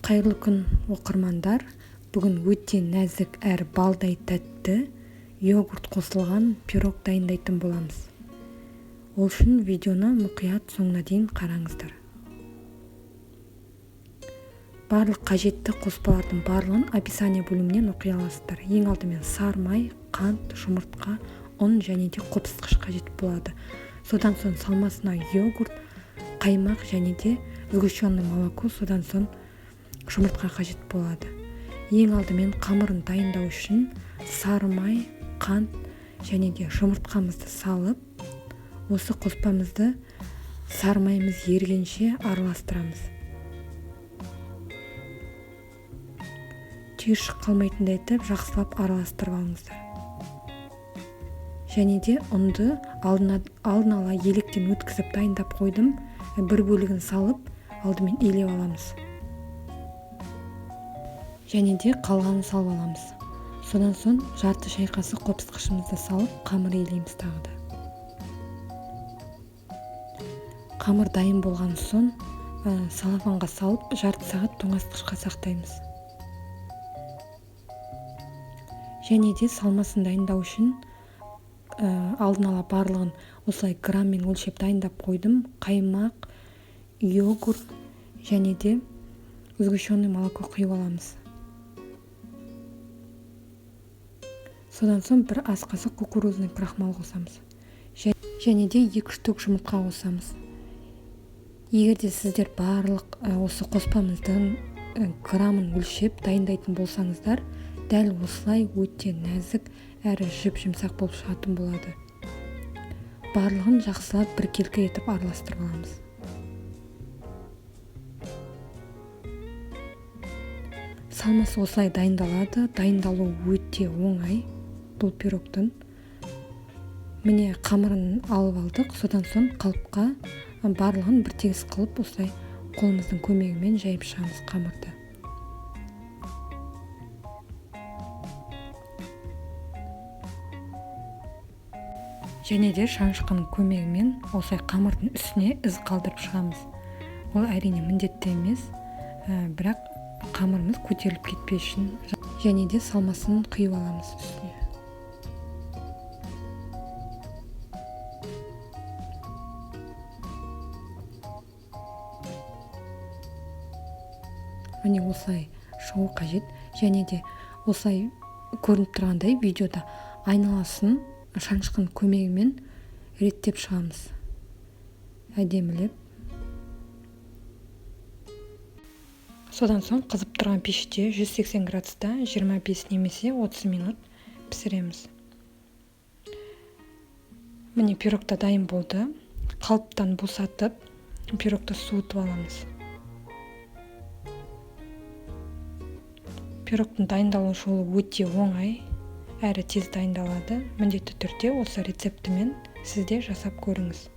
Қайырлы күн оқырмандар. Бүгін өте нәзік әрі балдай тәтті йогурт қосылған пирог дайындайтын боламыз. Ол үшін видеоны мұқият соңына дейін қараңыздар. Барлық қажетті қоспалардың барлығын описание бөлімінен оқи аласыздар. Ең алдымен сары май, қант, жұмыртқа, ұн және де қопсытқыш қажет болады. Содан соң салмасына йогурт, қаймақ және де сгущенное молоко, содан соң жұмыртқа қажет болады. Ең алдымен қамырын дайындау үшін сары май, қант және де жұмыртқамызды салып, осы қоспамызды сары майымыз ергенше араластырамыз. Түйіршік қалмайтындай етіп жақсылап араластырып алыңыздар. Және де ұнды алдын ала електен өткізіп дайындап қойдым. Бір бөлігін салып, алдымен илеп аламыз. Және де қалғанын салып аламыз. Содан соң жарты шай қасық қопсытқышымызды салып, қамыр илейміз тағы да. Қамыр дайын болған соң салафанға салып, жарты сағат тоңазытқышқа сақтаймыз. Және де салмасын дайындау үшін алдын ала барлығын осылай граммен өлшеп дайындап қойдым. Қаймақ, йогурт және де сгущенное молоко құйып аламыз. Содан соң бір ас қасық кукурузный крахмал қосамыз. Және де 2 штук жұмыртқа қосамыз. Егер де сіздер барлық осы қоспамыздың грамын өлшеп дайындайтын болсаңыздар, дәл осылай өте нәзік әрі жіп-жұмсақ болып шығатын болады. Барлығын жақсылап біркелкі етіп араластырып аламыз. Салмасы осылай дайындалады. Дайындалу өте оңай бұл пирогтың. Міне қамырын алып алдық. Содан соң қалыпқа барлығын бір тегіс қылып осылай қолымыздың көмегімен жайып шығамыз қамырды. Және де шанышқының көмегімен осылай қамырдың үстіне із қалдырып шығамыз. Ол әрине міндетті емес, бірақ қамырымыз көтеріліп кетпес үшін. Және де салмасын құйып аламыз үстіне. Міне осылай шығу қажет. Және де осылай көрініп тұрғандай видеода айналасын шанышқының көмегімен реттеп шығамыз. Әдемілеп. Содан соң қызып тұрған пеште 180 градуста 25 немесе 30 минут пісіреміз. Міне пирогта дайын болды. Қалыптан босатып, пирогты суытып аламыз. Пирогтың дайындалу жолы өте оңай, әрі тез дайындалады. Міндетті түрде осы рецептімен сізде жасап көріңіз.